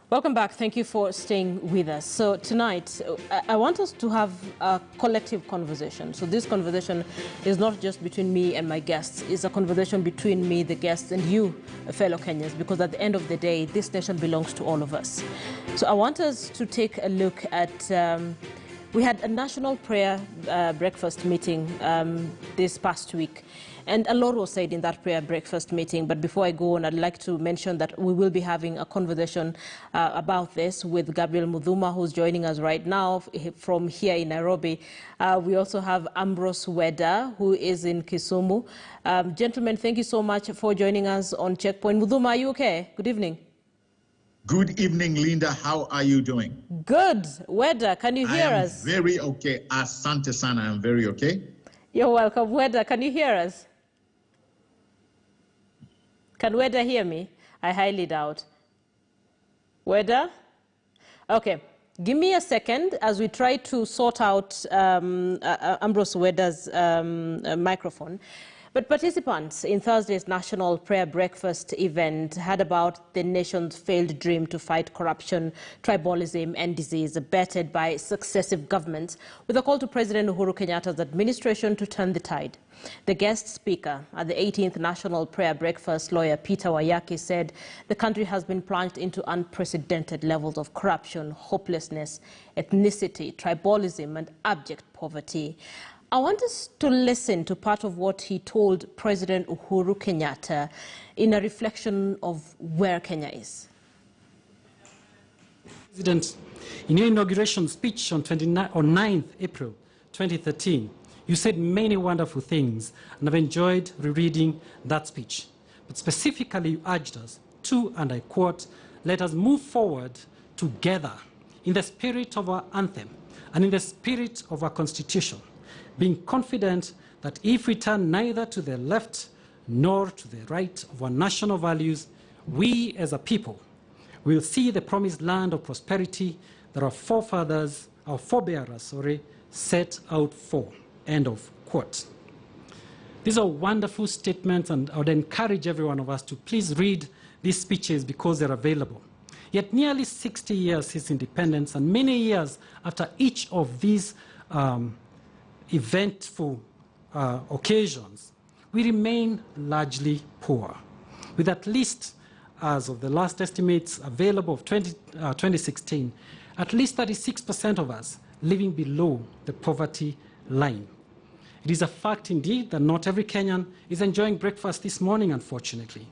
Welcome back. Thank you for staying with us. So tonight, I want us to have a collective conversation. So this conversation is not just between me and my guests. It's a conversation between me, the guests, and you, fellow Kenyans, because at the end of the day, this nation belongs to all of us. So I want us to take a look at, we had a national prayer breakfast meeting this past week. And a lot was said in that prayer breakfast meeting. But before I go on, I'd like to mention that we will be having a conversation about this with Gabriel Mudhuma, who's joining us right now from here in Nairobi. We also have Ambrose Weda, who is in Kisumu. Gentlemen, thank you so much for joining us on Checkpoint. Mudhuma, are you okay? Good evening. Good evening, Linda. How are you doing? Good. Weda, can you hear us? I am very okay. Asante sana, I'm very okay. You're welcome. Weda, can you hear us? Can Weda hear me? I highly doubt. Weda? Okay. Give me a second as we try to sort out Ambrose Weda's microphone. But participants in Thursday's National Prayer Breakfast event heard about the nation's failed dream to fight corruption, tribalism and disease, abetted by successive governments, with a call to President Uhuru Kenyatta's administration to turn the tide. The guest speaker at the 18th National Prayer Breakfast, lawyer Peter Wayaki, said the country has been plunged into unprecedented levels of corruption, hopelessness, ethnicity, tribalism and abject poverty. I want us to listen to part of what he told President Uhuru Kenyatta in a reflection of where Kenya is. President, in your inauguration speech on 9th April 2013, you said many wonderful things, and I've enjoyed rereading that speech. But specifically, you urged us to, and I quote, "Let us move forward together in the spirit of our anthem and in the spirit of our constitution, being confident that if we turn neither to the left nor to the right of our national values, we as a people will see the promised land of prosperity that our forebearers, set out for." End of quote. These are wonderful statements, and I would encourage every one of us to please read these speeches because they're available. Yet nearly 60 years since independence and many years after each of these eventful occasions, we remain largely poor, with at least, as of the last estimates available of 2016, at least 36% of us living below the poverty line. It is a fact indeed that not every Kenyan is enjoying breakfast this morning, unfortunately.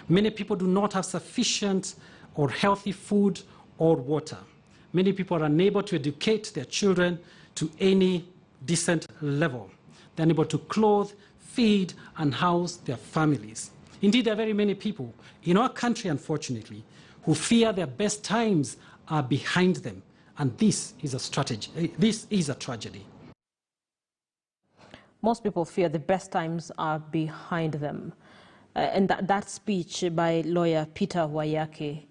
Many people do not have sufficient or healthy food or water. Many people are unable to educate their children to any decent level. They're unable to clothe, feed, and house their families. Indeed, there are very many people in our country, unfortunately, who fear their best times are behind them. And this is a strategy. This is a tragedy. Most people fear the best times are behind them. And that speech by lawyer Peter Wayaki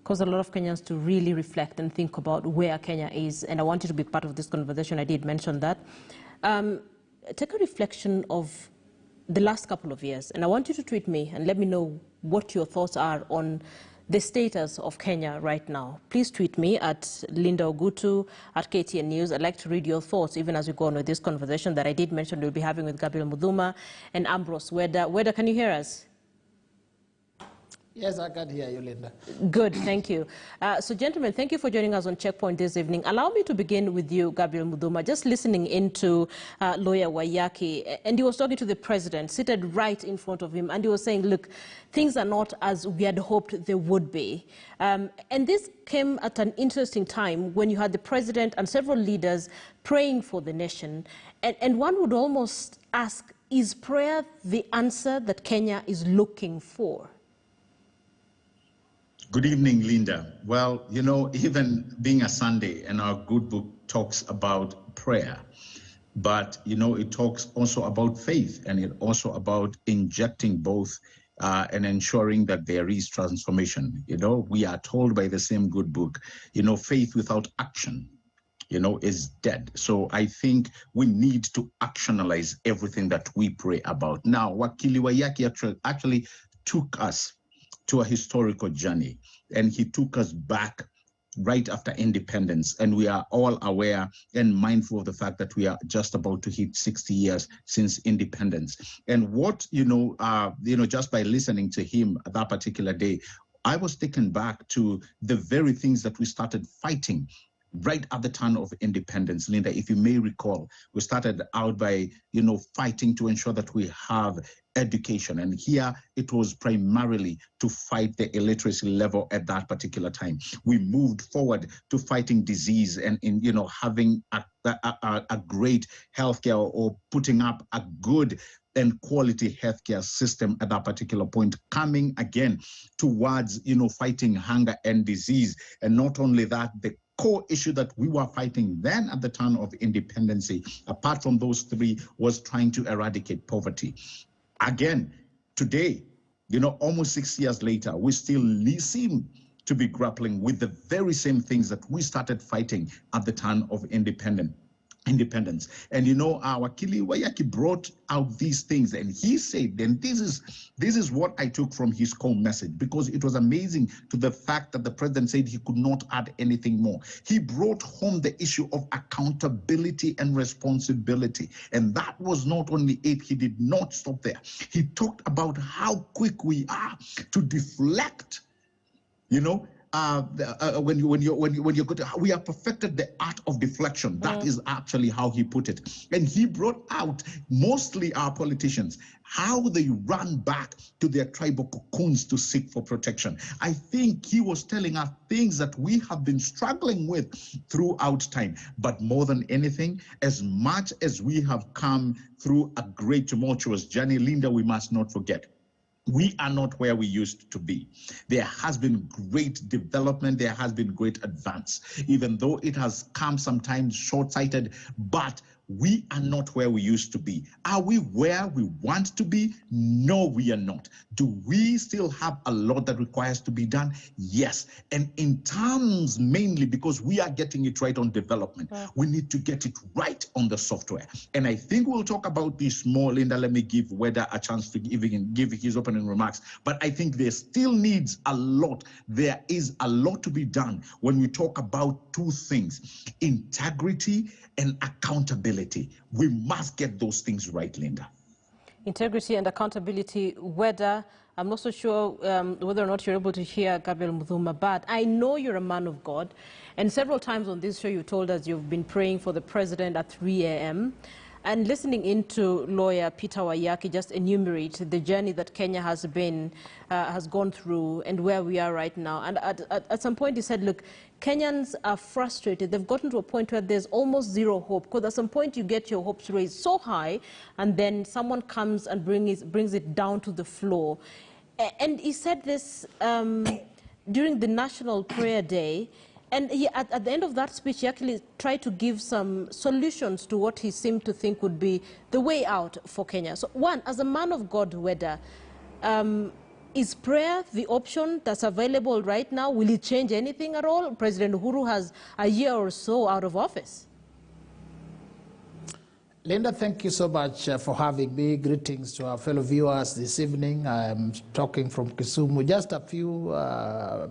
caused a lot of Kenyans to really reflect and think about where Kenya is. And I want you to be part of this conversation. I did mention that. Take a reflection of the last couple of years. And I want you to tweet me and let me know what your thoughts are on the status of Kenya right now. Please tweet me at Linda Ogutu, at KTN News. I'd like to read your thoughts even as we go on with this conversation that I did mention we'll be having with Gabriel Mudhuma and Ambrose Weda. Weda, can you hear us? Yes, I can hear you, Linda. Good, thank you. So, gentlemen, thank you for joining us on Checkpoint this evening. Allow me to begin with you, Gabriel Mudhuma. Just listening into lawyer Wayaki, and he was talking to the president, seated right in front of him, and he was saying, look, things are not as we had hoped they would be. And this came at an interesting time when you had the president and several leaders praying for the nation. And one would almost ask, is prayer the answer that Kenya is looking for? Good evening, Linda. Well, you know, even being a Sunday, and our good book talks about prayer, but, you know, it talks also about faith, and it also about injecting both and ensuring that there is transformation. You know, we are told by the same good book, you know, faith without action, you know, is dead. So I think we need to actionalize everything that we pray about. Now, Wakili Wayaki actually took us to a historical journey, and he took us back right after independence, and we are all aware and mindful of the fact that we are just about to hit 60 years since independence. And what, just by listening to him that particular day, I was taken back to the very things that we started fighting right at the turn of independence. Linda, if you may recall, we started out by, fighting to ensure that we have education. And here it was primarily to fight the illiteracy level at that particular time. We moved forward to fighting disease and having a great healthcare, or putting up a good and quality healthcare system at that particular point, coming again towards, fighting hunger and disease. And not only that, the core issue that we were fighting then at the turn of independence, apart from those three, was trying to eradicate poverty. Again, today, almost 6 years later, we still seem to be grappling with the very same things that we started fighting at the turn of independence. And our Kili Wayaki brought out these things, and he said, and this is what I took from his core message, because it was amazing to the fact that the president said he could not add anything more. He brought home the issue of accountability and responsibility, and that was not only it. He did not stop there. He talked about how quick we are to deflect, when you go to, we have perfected the art of deflection. That is actually how he put it. And he brought out mostly our politicians, how they run back to their tribal cocoons to seek for protection. I think he was telling us things that we have been struggling with throughout time. But more than anything, as much as we have come through a great tumultuous journey, Linda, we must not forget, we are not where we used to be. There has been great development. There has been great advance, even though it has come sometimes short-sighted, but we are not where we used to be. Are we where we want to be? No, we are not. Do we still have a lot that requires to be done? Yes. And in terms mainly because we are getting it right on development, we need to get it right on the software. And I think we'll talk about this more. Linda, let me give Weda a chance to give his opening remarks. But I think there still needs a lot. There is a lot to be done when we talk about two things: integrity and accountability. We must get those things right, Linda. Integrity and accountability, whether, I'm not so sure whether or not you're able to hear Gabriel Muthuma, but I know you're a man of God, and several times on this show you told us you've been praying for the president at 3 a.m. And listening into lawyer Peter Wayaki just enumerate the journey that Kenya has gone through and where we are right now. And at some point he said, look, Kenyans are frustrated. They've gotten to a point where there's almost zero hope, because at some point you get your hopes raised so high and then someone comes and brings it down to the floor. And he said this during the National Prayer Day. And at the end of that speech, he actually tried to give some solutions to what he seemed to think would be the way out for Kenya. So one, as a man of God, Weda, is prayer the option that's available right now? Will it change anything at all? President Uhuru has a year or so out of office. Linda, thank you so much for having me. Greetings to our fellow viewers this evening. I'm talking from Kisumu, just a few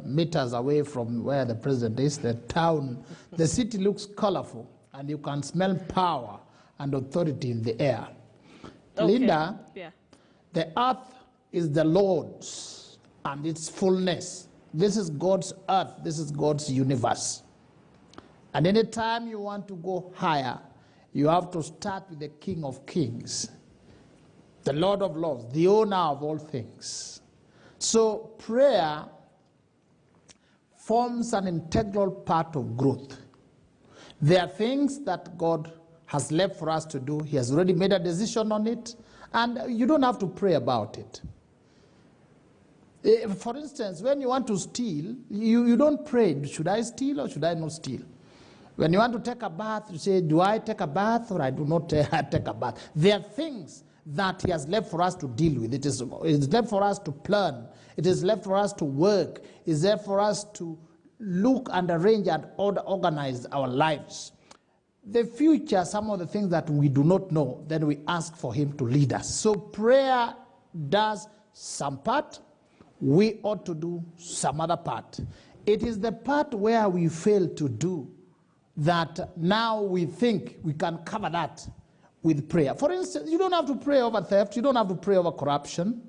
meters away from where the president is. The town, the city looks colorful, and you can smell power and authority in the air. Okay. Linda, the earth is the Lord's and its fullness. This is God's earth. This is God's universe. And anytime you want to go higher, you have to start with the King of Kings, the Lord of Lords, the owner of all things. So prayer forms an integral part of growth. There are things that God has left for us to do. He has already made a decision on it, and you don't have to pray about it. For instance, when you want to steal, you don't pray, should I steal or should I not steal? When you want to take a bath, you say, do I take a bath or I do not take a bath? There are things that he has left for us to deal with. It is left for us to plan. It is left for us to work. It is left for us to look and arrange and organize our lives. The future, some of the things that we do not know, then we ask for him to lead us. So prayer does some part. We ought to do some other part. It is the part where we fail to do that now we think we can cover that with prayer. For instance, you don't have to pray over theft. You don't have to pray over corruption.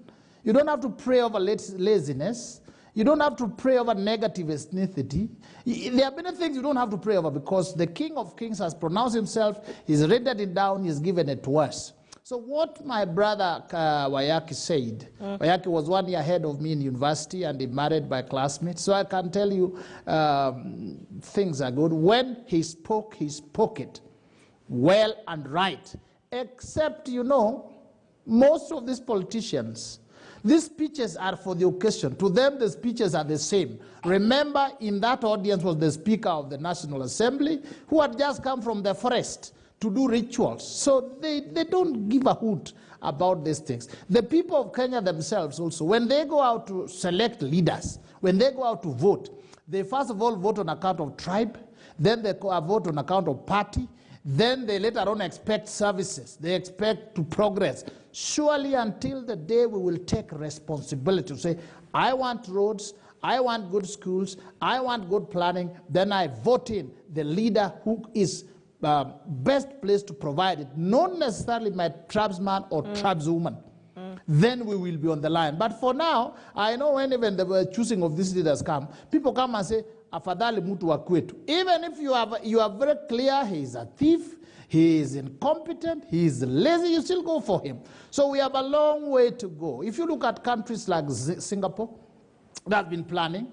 You don't have to pray over laziness. You don't have to pray over negative ethnicity. There are many things you don't have to pray over because the King of Kings has pronounced himself, he's written it down, he's given it to us. So what my brother Wayaki said, Wayaki was 1 year ahead of me in university and he married my classmates. So I can tell you things are good. When he spoke it well and right. Except, you know, most of these politicians, these speeches are for the occasion. To them, the speeches are the same. Remember, in that audience was the Speaker of the National Assembly who had just come from the forest to do rituals. So they don't give a hoot about these things. The people of Kenya themselves also, when they go out to select leaders, when they go out to vote, they first of all vote on account of tribe, then they vote on account of party, then they later on expect services. They expect to progress. Surely until the day we will take responsibility to say, I want roads, I want good schools, I want good planning, then I vote in the leader who is best placed to provide it, not necessarily my tribesman or tribeswoman. Then we will be on the line. But for now, I know when even the choosing of these leaders come, people come and say, afadhali mtu wa kwetu. Even if you are very clear, he is a thief, he is incompetent, he is lazy, you still go for him. So we have a long way to go. If you look at countries like Singapore, it has been planning,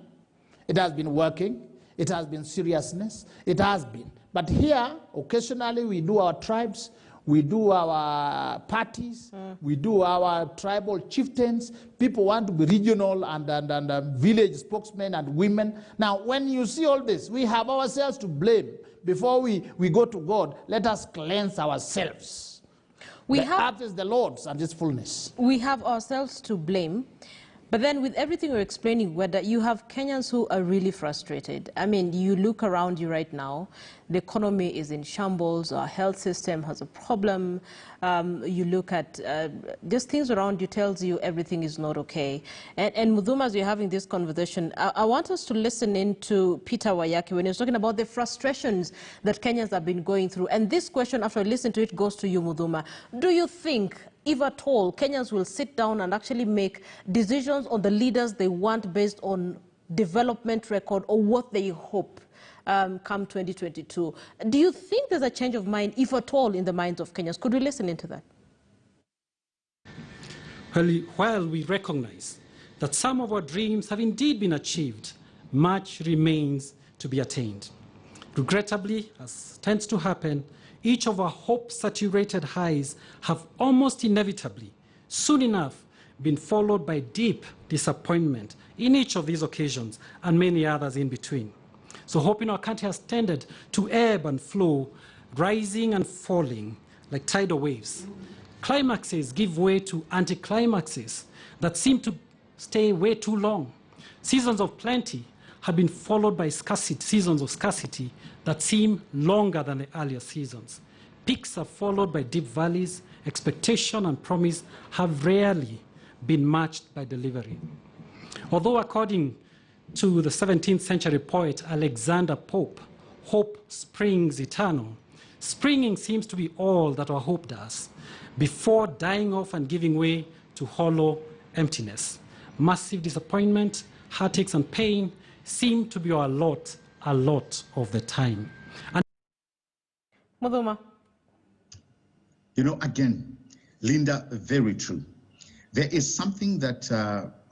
it has been working, it has been seriousness, it has been. But here, occasionally we do our tribes, we do our parties, we do our tribal chieftains. People want to be regional and village spokesmen and women. Now, when you see all this, we have ourselves to blame. Before we go to God, let us cleanse ourselves. The earth is the Lord's and His fullness. We have ourselves to blame. But then with everything we're explaining, whether you have Kenyans who are really frustrated. I mean, you look around you right now, the economy is in shambles, our health system has a problem. You look at just things around you tells you everything is not okay. And Mudhuma, as we're having this conversation, I want us to listen in to Peter Wayaki when he was talking about the frustrations that Kenyans have been going through. And this question, after I listen to it, goes to you, Mudhuma. Do you think, if at all, Kenyans will sit down and actually make decisions on the leaders they want based on development record or what they hope come 2022? Do you think there's a change of mind, if at all, in the minds of Kenyans? Could we listen into that? While we recognize that some of our dreams have indeed been achieved, much remains to be attained. Regrettably, as tends to happen, each of our hope-saturated highs have almost inevitably, soon enough, been followed by deep disappointment in each of these occasions and many others in between. So hope in our country has tended to ebb and flow, rising and falling like tidal waves. Climaxes give way to anticlimaxes that seem to stay way too long. Seasons of plenty have been followed by seasons of scarcity that seem longer than the earlier seasons. Peaks are followed by deep valleys. Expectation and promise have rarely been matched by delivery. Although according to the 17th century poet Alexander Pope, hope springs eternal, springing seems to be all that our hope does, before dying off and giving way to hollow emptiness. Massive disappointment, heartaches and pain seem to be our lot a lot of the time. And Mudhuma. You know, again, Linda, very true. There is something that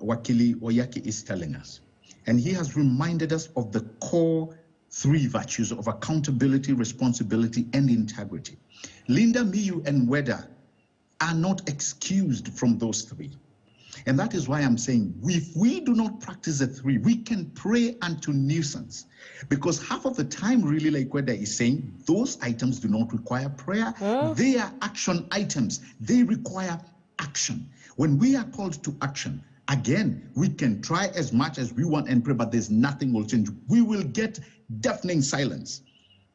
Wakili Wayaki is telling us, and he has reminded us of the core three virtues of accountability, responsibility, and integrity. Linda, Miyu, and Weda are not excused from those three. And that is why I'm saying, if we do not practice the three, we can pray unto nuisance. Because half of the time, really, like Weda is saying, those items do not require prayer. They are action items. They require action. When we are called to action, again, we can try as much as we want and pray, but there's nothing will change. We will get deafening silence.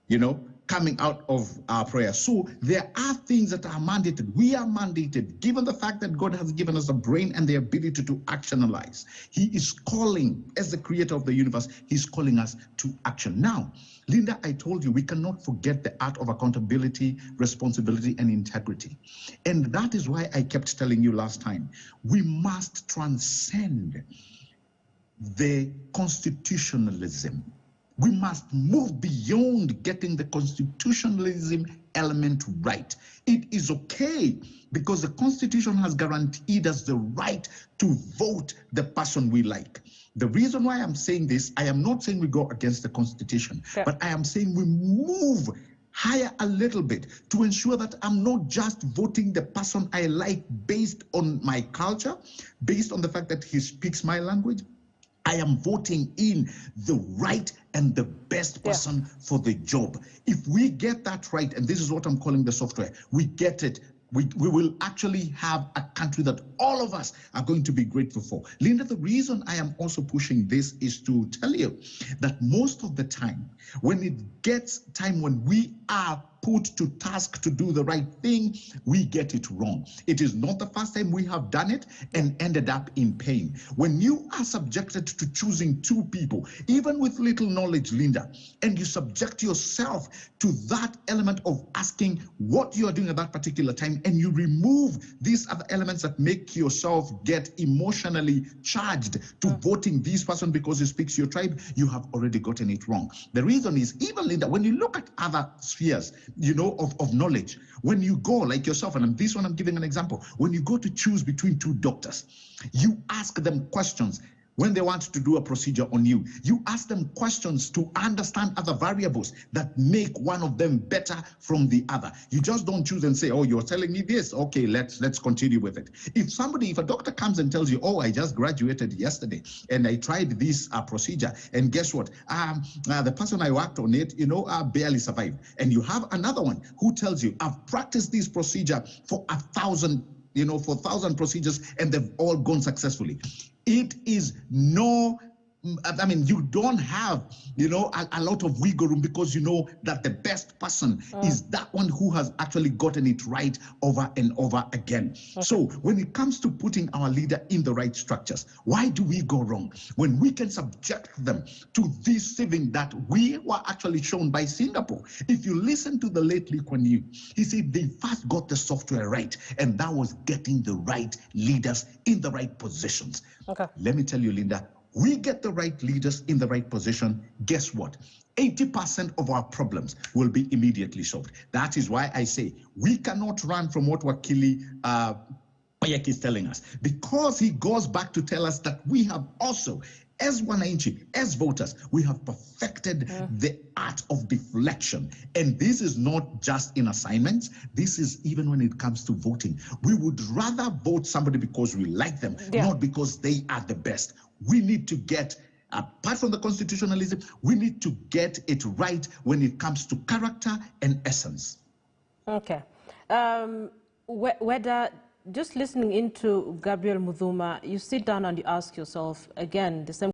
You know, coming out of our prayer. So there are things that are mandated. We are mandated, given the fact that God has given us a brain and the ability to actionalize. He is calling, as the creator of the universe, he's calling us to action. Now, Linda, I told you, we cannot forget the art of accountability, responsibility, and integrity. And that is why I kept telling you last time, we must transcend the constitutionalism. We must move beyond getting the constitutionalism element right. It is okay because the Constitution has guaranteed us the right to vote the person we like. The reason why I'm saying this, I am not saying we go against the Constitution, but I am saying we move higher a little bit to ensure that I'm not just voting the person I like based on my culture, based on the fact that he speaks my language. I am voting in the right and the best person for the job. If we get that right, and this is what I'm calling the software, we get it, we will actually have a country that all of us are going to be grateful for. Linda, the reason I am also pushing this is to tell you that most of the time, when it gets time when we are put to task to do the right thing, we get it wrong. It is not the first time we have done it and ended up in pain. When you are subjected to choosing two people, even with little knowledge, Linda, and you subject yourself to that element of asking what you are doing at that particular time, and you remove these other elements that make yourself get emotionally charged to voting this person because he speaks your tribe, you have already gotten it wrong. The reason is, even Linda, when you look at other spheres, you know, of knowledge, when you go like yourself, and this one I'm giving an example, when you go to choose between two doctors, you ask them questions. When they want to do a procedure on you, you ask them questions to understand other variables that make one of them better from the other. You just don't choose and say, oh, you're telling me this, okay, let's continue with it. If a doctor comes and tells you, oh, I just graduated yesterday and I tried this procedure, and guess what, the person I worked on it, barely survived, and you have another one who tells you, I've practiced this procedure for 1,000 procedures and they've all gone successfully. It is you don't have, a lot of wiggle room, because you know that the best person is that one who has actually gotten it right over and over again. Okay. So when it comes to putting our leader in the right structures, why do we go wrong? When we can subject them to this saving that we were actually shown by Singapore. If you listen to the late Lee Kuan Yew, he said they first got the software right, and that was getting the right leaders in the right positions. Okay. Let me tell you, Linda, we get the right leaders in the right position, guess what? 80% of our problems will be immediately solved. That is why I say we cannot run from what Wakili Oyek is telling us, because he goes back to tell us that we have also, as wananchi, as voters, we have perfected the art of deflection. And this is not just in assignments. This is even when it comes to voting. We would rather vote somebody because we like them, not because they are the best. We need to get, apart from the constitutionalism, we need to get it right when it comes to character and essence. Okay. Whether just listening into Gabriel Muthuma, you sit down and you ask yourself, again, the same